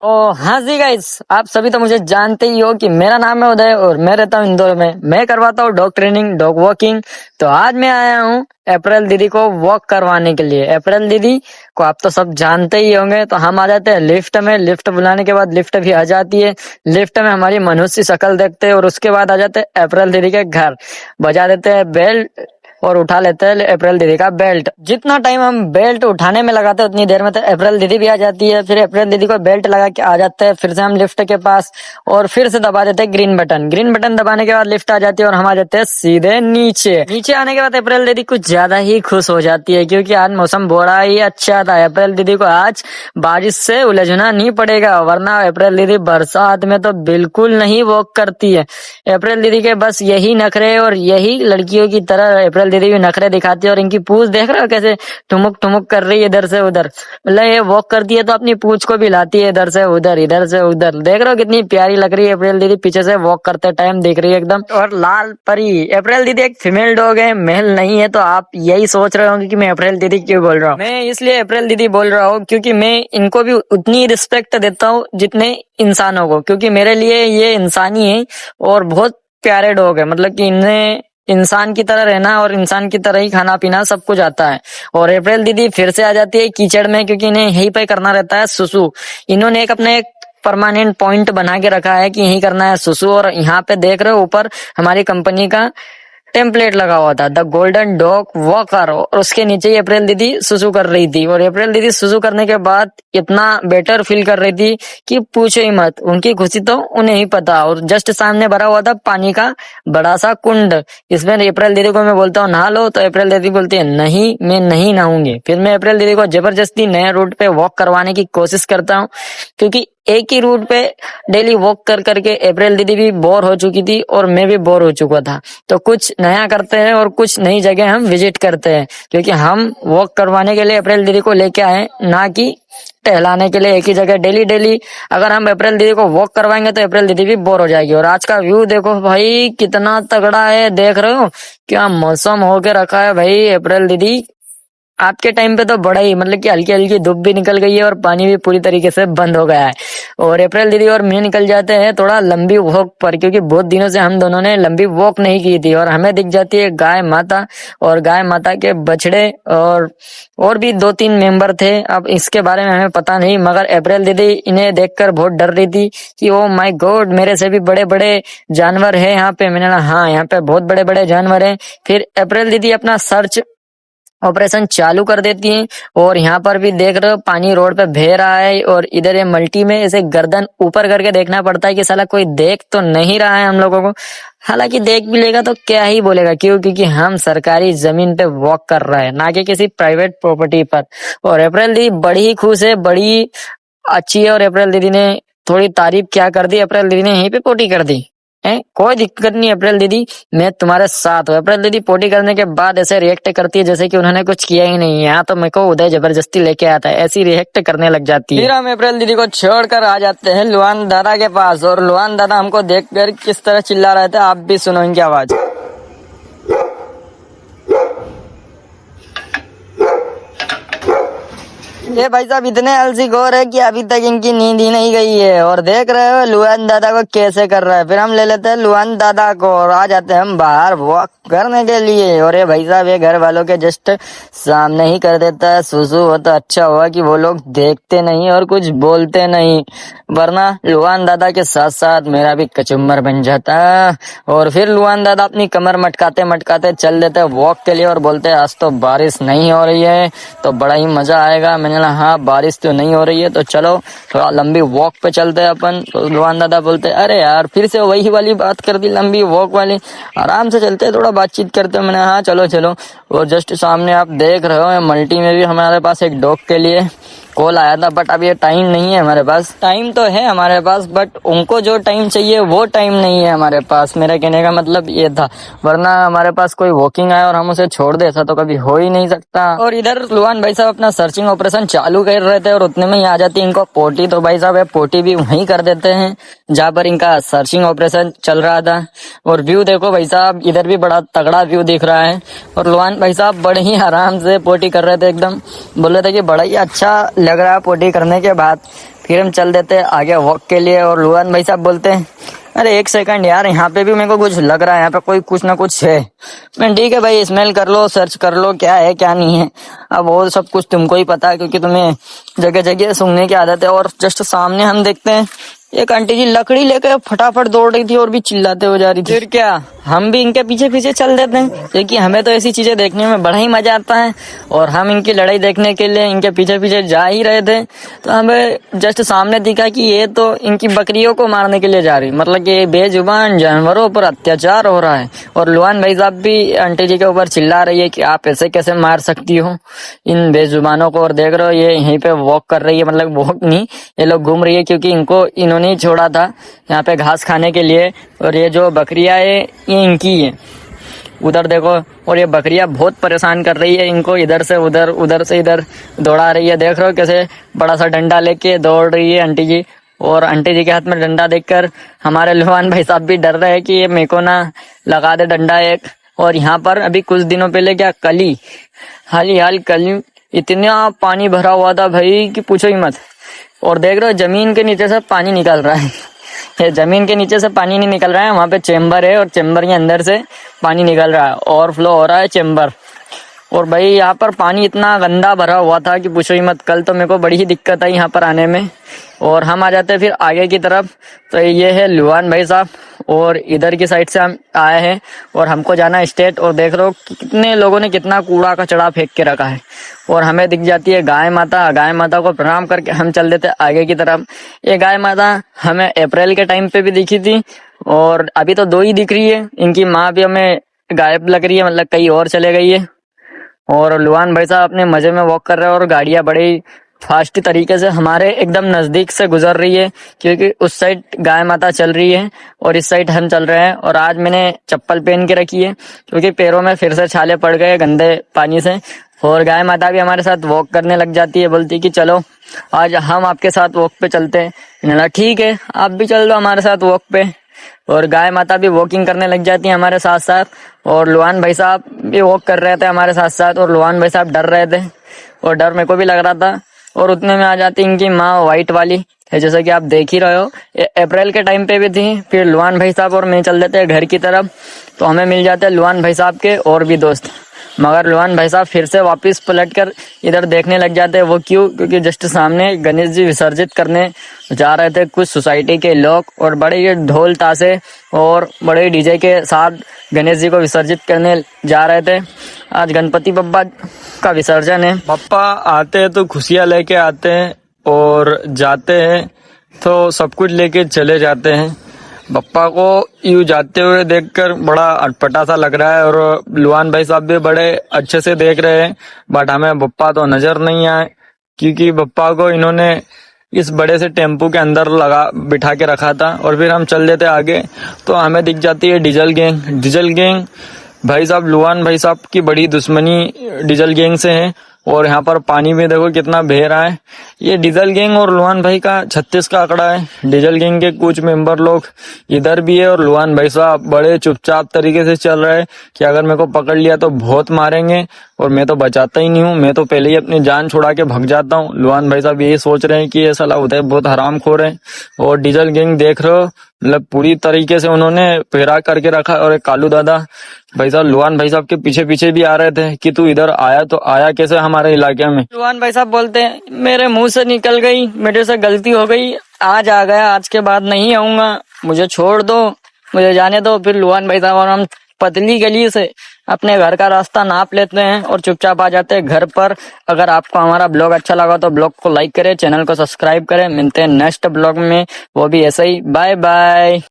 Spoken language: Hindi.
ओ हाँ जी गाइस, आप सभी तो मुझे जानते ही हो कि मेरा नाम है उदय और मैं रहता हूँ इंदौर में। मैं करवाता हूँ डॉग ट्रेनिंग, डॉग वॉकिंग। तो आज मैं आया हूँ अप्रैल दीदी को वॉक करवाने के लिए। अप्रैल दीदी को आप तो सब जानते ही होंगे। तो हम आ जाते हैं लिफ्ट में, लिफ्ट बुलाने के बाद लिफ्ट भी आ जाती है। लिफ्ट में हमारी मनुष्य शक्ल देखते हैं और उसके बाद आ जाते हैं अप्रैल दीदी के घर। बजा देते हैं बेल और उठा लेते हैं अप्रैल दीदी का बेल्ट। जितना टाइम हम बेल्ट उठाने में लगाते हैं उतनी देर में तो अप्रैल दीदी भी आ जाती है। फिर अप्रैल दीदी को बेल्ट लगा के आ जाते हैं। फिर से हम लिफ्ट के पास और फिर से दबा देते हैं ग्रीन बटन। ग्रीन बटन दबाने के बाद लिफ्ट आ जाती है और हम आ जाते हैं सीधे नीचे। नीचे आने के बाद अप्रैल दीदी कुछ ज्यादा ही खुश हो जाती है क्योंकि आज मौसम बड़ा ही अच्छा था। अप्रैल दीदी को आज बारिश से उलझना नहीं पड़ेगा, वरना अप्रैल दीदी बरसात में तो बिल्कुल नहीं वॉक करती है। अप्रैल दीदी के बस यही नखरे और यही लड़कियों की तरह अप्रैल दीदी भी नखरे दिखाती है। और इनकी पूंछ देख रहे हो कैसे ठुमुक ठुमुक कर रही है इधर से उधर। मतलब ये वॉक करती है तो अपनी पूंछ को भी लाती है इधर से उधर, इधर से उधर। देख रहे हो कितनी प्यारी लग रही है अप्रैल दीदी, पीछे से वॉक करते टाइम दिख रही है एकदम। और लाल परी अप्रैल दीदी एक फीमेल डॉग है, मेल नहीं है। तो आप यही सोच रहे होंगे कि मैं अप्रैल दीदी क्यों बोल रहा हूँ। मैं इसलिए अप्रैल दीदी बोल रहा हूँ क्योंकि मैं इनको भी उतनी रिस्पेक्ट देता हूँ जितने इंसानों को, क्योंकि मेरे लिए ये इंसानी है और बहुत प्यारे डॉग है। मतलब कि इन्हें इंसान की तरह रहना और इंसान की तरह ही खाना पीना सब कुछ आता है। और अप्रैल दीदी फिर से आ जाती है कीचड़ में क्योंकि इन्हें यहीं पे करना रहता है सुसु। इन्होंने एक अपने एक परमानेंट पॉइंट बना के रखा है कि यहीं करना है सुसु। और यहाँ पे देख रहे हो ऊपर हमारी कंपनी का टेम्पलेट लगा हुआ था, द गोल्डन डॉग वॉकर। और उसके नीचे ही अप्रैल दीदी सुसु कर रही थी। और अप्रैल दीदी सुसु करने के बाद इतना बेटर फील कर रही थी कि पूछो ही मत। उनकी खुशी तो उन्हें ही पता। और जस्ट सामने भरा हुआ था पानी का बड़ा सा कुंड। इसमें अप्रैल दीदी को मैं बोलता हूँ नहा लो, तो अप्रैल दीदी बोलती है नहीं, मैं नहीं नहाऊंगी। फिर मैं अप्रैल दीदी को जबरदस्ती नए रूट पे वॉक करवाने की कोशिश करता हूँ क्योंकि एक ही रूट पे डेली वॉक कर करके अप्रैल दीदी भी बोर हो चुकी थी और मैं भी बोर हो चुका था। तो कुछ नया करते हैं और कुछ नई जगह हम विजिट करते हैं, क्योंकि हम वॉक करवाने के लिए अप्रैल दीदी को लेके आए, ना कि टहलाने के लिए एक ही जगह डेली डेली। अगर हम अप्रैल दीदी को वॉक करवाएंगे तो अप्रैल दीदी भी बोर हो जाएगी। और आज का व्यू देखो भाई कितना तगड़ा है, देख रहे हो क्या मौसम होके रखा है भाई। अप्रैल दीदी आपके टाइम पे तो बड़ा ही मतलब कि हल्की हल्की धूप भी निकल गई है और पानी भी पूरी तरीके से बंद हो गया है। और अप्रैल दीदी और मैं निकल जाते हैं थोड़ा लंबी वॉक पर, क्योंकि बहुत दिनों से हम दोनों ने लंबी वॉक नहीं की थी। और हमें दिख जाती है गाय माता और गाय माता के बछड़े और भी दो तीन मेंबर थे। अब इसके बारे में हमें पता नहीं, मगर अप्रैल दीदी इन्हें देखकर बहुत डर रही थी कि ओ माय गॉड, मेरे से भी बड़े बड़े जानवर है यहाँ पे। मैंने कहा हाँ, यहाँ पे बहुत बड़े बड़े जानवर है। फिर अप्रैल दीदी अपना सर्च ऑपरेशन चालू कर देती हैं। और यहाँ पर भी देख रहे हो पानी रोड पे बह रहा है। और इधर ये मल्टी में ऐसे गर्दन ऊपर करके देखना पड़ता है कि साला कोई देख तो नहीं रहा है हम लोगों को। हालांकि देख भी लेगा तो क्या ही बोलेगा, क्यों? क्योंकि हम सरकारी जमीन पे वॉक कर रहे हैं, ना कि किसी प्राइवेट प्रॉपर्टी पर। और अप्रैल दीदी बड़ी ही खुश है, बड़ी अच्छी है। और अप्रैल दीदी ने थोड़ी तारीफ क्या कर दी, अप्रैल दीदी ने यहीं पे पोटी कर दी है। कोई दिक्कत नहीं अप्रैल दीदी, मैं तुम्हारे साथ हूँ। अप्रैल दीदी पोटी करने के बाद ऐसे रिएक्ट करती है जैसे कि उन्होंने कुछ किया ही नहीं। यहाँ तो मेरे को उदय जबरदस्ती लेके आता है, ऐसी रिएक्ट करने लग जाती है। फिर हम अप्रैल दीदी को छोड़कर आ जाते हैं लुआन दादा के पास। और लुआन दादा हमको देखकर किस तरह चिल्ला रहे थे आप भी सुनो इनकी आवाज। ये भाई साहब इतने आलसी गोर है कि अभी तक इनकी नींद ही नहीं गई है। और देख रहे हो लुआन दादा को कैसे कर रहा है। फिर हम ले लेते हैं लुआन दादा को और आ जाते हैं हम बाहर वॉक करने के लिए। और ये भाई साहब ये घर वालों के जस्ट सामने ही कर देता है सुसु। हो तो अच्छा हुआ कि वो लोग देखते नहीं और कुछ बोलते नहीं, वरना लुआन दादा के साथ साथ मेरा भी कचुम्बर बन जाता। और फिर लुआन दादा अपनी कमर मटकाते मटकाते चल देते वॉक के लिए और बोलते आज तो बारिश नहीं हो रही है तो बड़ा ही मजा आएगा। मैंने कहा हाँ बारिश तो नहीं हो रही है तो चलो थोड़ा लंबी वॉक पे चलते हैं अपन। तो लुआन दादा बोलते अरे यार फिर से वही वाली बात कर दी, लंबी वॉक वाली, आराम से चलते थोड़ा बातचीत करते। मैंने हाँ चलो चलो। और जस्ट सामने आप देख रहे हो मल्टी में भी हमारे पास एक डॉग के लिए कॉल आया था, बट अब ये टाइम नहीं है हमारे पास। टाइम तो है हमारे पास बट उनको जो टाइम चाहिए वो टाइम नहीं है हमारे पास। मेरा कहने का मतलब ये था, वरना हमारे पास कोई वॉकिंग आया और हम उसे छोड़ दे ऐसा तो कभी हो ही नहीं सकता। और इधर लुआन भाई साहब अपना सर्चिंग ऑपरेशन चालू कर रहे थे और उतने में ही आ जाती इनको पोटी। तो भाई साहब पोटी भी वहीं कर देते हैं जहाँ पर इनका सर्चिंग ऑपरेशन चल रहा था। और व्यू देखो भाई साहब, इधर भी बड़ा तगड़ा व्यू दिख रहा है। और लुआन भाई साहब बड़े ही आराम से पोटी कर रहे थे, एकदम बोल रहे थे कि बड़ा ही अच्छा लग रहा है पोटी करने के बाद। फिर हम चल देते आगे वॉक के लिए। और लुआन भाई साहब बोलते हैं अरे एक सेकंड यार, यहाँ पे भी मेरे को कुछ लग रहा है, यहाँ पे कोई कुछ ना कुछ है। मैं ठीक है भाई, स्मेल कर लो, सर्च कर लो क्या है क्या नहीं है। अब वो सब कुछ तुमको ही पता है, क्योंकि तुम्हें जगह जगह सूंघने की आदत है। और जस्ट सामने हम देखते हैं एक आंटी जी लकड़ी लेकर फटाफट दौड़ रही थी और भी चिल्लाते हो जा रही थी। फिर क्या, हम भी इनके पीछे पीछे चल देते हैं, क्योंकि हमें तो ऐसी चीजें देखने में बड़ा ही मजा आता है। और हम इनकी लड़ाई देखने के लिए इनके पीछे पीछे जा ही रहे थे, तो हमें जस्ट सामने दिखा कि ये तो इनकी बकरियों को मारने के लिए जा रही, मतलब कि बेजुबान जानवरों पर अत्याचार हो रहा है। और लुआन भाई साहब भी आंटी जी के ऊपर चिल्ला रही है कि आप ऐसे कैसे मार सकती हो इन बेजुबानों को। और देख रहे हो ये यहीं पे वॉक कर रही है, मतलब वॉक नहीं, ये लोग घूम रही है, क्योंकि इनको इन्होंने ही छोड़ा था यहाँ पे घास खाने के लिए। और ये जो बकरियां है ये इनकी है, उधर देखो। और ये बकरियां बहुत परेशान कर रही है इनको, इधर से उधर उधर से इधर दौड़ा रही है। देख रहे हो कैसे बड़ा सा डंडा लेके दौड़ रही है आंटी जी। और आंटी जी के हाथ में डंडा देखकर हमारे लुआन भाई साहब भी डर रहे हैं कि ये मेरे को ना लगा दे डंडा एक। और यहाँ पर अभी कुछ दिनों पहले क्या हाल ही कल इतना पानी भरा हुआ था भाई कि पूछो ही मत। और देख रहे हो जमीन के नीचे से पानी निकल रहा है। ये जमीन के नीचे से पानी नहीं निकल रहा है, वहां पे चेम्बर है और चेम्बर के अंदर से पानी निकल रहा है, ओवरफ्लो हो रहा है चेम्बर। और भाई यहाँ पर पानी इतना गंदा भरा हुआ था कि पूछो ही मत। कल तो मेरे को बड़ी ही दिक्कत आई यहाँ पर आने में। और हम आ जाते फिर आगे की तरफ, तो ये है लुआन भाई साहब और इधर की साइड से हम आए हैं और हमको जाना है स्टेट। और देख रहे हो कितने लोगों ने कितना कूड़ा कचड़ा फेंक के रखा है। और हमें दिख जाती है गाय माता को प्रणाम करके हम चल देते आगे की तरफ। ये गाय माता हमें अप्रैल के टाइम पे भी दिखी थी और अभी तो 2 ही दिख रही है। इनकी माँ भी हमें गायब लग रही है, मतलब कहीं और चले गई है। और लुआन भाई साहब अपने मजे में वॉक कर रहे हैं और गाड़ियां बड़ी फास्ट तरीके से हमारे एकदम नजदीक से गुजर रही है, क्योंकि उस साइड गाय माता चल रही है और इस साइड हम चल रहे हैं। और आज मैंने चप्पल पहन के रखी है, क्योंकि पैरों में फिर से छाले पड़ गए गंदे पानी से। और गाय माता भी हमारे साथ वॉक करने लग जाती है, बोलती है कि चलो आज हम आपके साथ वॉक पे चलते हैं। मैंने कहा ठीक है, आप भी चल दो हमारे साथ वॉक पे। और गाय माता भी वॉकिंग करने लग जाती है हमारे साथ साथ। और लुआन भाई साहब भी वॉक कर रहे थे हमारे साथ साथ। और लुआन भाई साहब डर रहे थे और डर मेरे को भी लग रहा था। और उतने में आ जाती इनकी माँ व्हाइट वाली है, जैसा कि आप देख ही रहे हो। अप्रैल के टाइम पे भी थी। फिर लुआन भाई साहब और मैं चल देते हैं घर की तरफ, तो हमें मिल जाते हैं लुआन भाई साहब के और भी दोस्त। मगर लुआन भाई साहब फिर से वापस पलट कर इधर देखने लग जाते हैं। वो क्यों? क्योंकि जस्ट सामने गणेश जी विसर्जित करने जा रहे थे कुछ सोसाइटी के लोग, और बड़े ये ढोल ताशे और बड़े डीजे के साथ गणेश जी को विसर्जित करने जा रहे थे। आज गणपति बप्पा का विसर्जन है। पप्पा आते हैं तो खुशियाँ लेके आते हैं और जाते हैं तो सब कुछ लेके चले जाते हैं। पप्पा को यूँ जाते हुए देखकर बड़ा अटपटा सा लग रहा है। और लुआन भाई साहब भी बड़े अच्छे से देख रहे हैं, बट हमें पप्पा तो नजर नहीं आए, क्योंकि पप्पा को इन्होंने इस बड़े से टेम्पू के अंदर बिठा के रखा था। और फिर हम चल देते आगे, तो हमें दिख जाती है डीजल गैंग। भाई साहब लुआन भाई साहब की बड़ी दुश्मनी डीजल गैंग से है। और यहाँ पर पानी में देखो कितना बह रहा है। ये डीजल गैंग और लुआन भाई का 36 का आंकड़ा है। डीजल गैंग के कुछ मेंबर लोग इधर भी है और लुआन भाई साहब बड़े चुपचाप तरीके से चल रहे हैं कि अगर मेरे को पकड़ लिया तो बहुत मारेंगे। और मैं तो बचाता ही नहीं हूँ, मैं तो पहले ही अपनी जान छुड़ा के भाग जाता हूँ। लुआन भाई साहब यही सोच रहे हैं कि ये साला उधर बहुत हरामखोर है। और डीजल गैंग देख रहे हो, मतलब पूरी तरीके से उन्होंने पहरा करके रखा। और एक कालू दादा भाई साहब लुआन भाई साहब के पीछे पीछे भी आ रहे थे कि तू इधर आया तो आया कैसे हमारे इलाके में। लुआन भाई साहब बोलते हैं मेरे मुंह से निकल गई, मेरे से गलती हो गई, आज आ गया, आज के बाद नहीं आऊंगा, मुझे छोड़ दो, मुझे जाने दो। फिर लुआन भाई साहब और हम पतली गली से अपने घर का रास्ता नाप लेते हैं और चुपचाप आ जाते हैं घर पर। अगर आपको हमारा ब्लॉग अच्छा लगा तो ब्लॉग को लाइक करें, चैनल को सब्सक्राइब करें। मिलते हैं नेक्स्ट ब्लॉग में, वो भी ऐसे ही। Bye bye.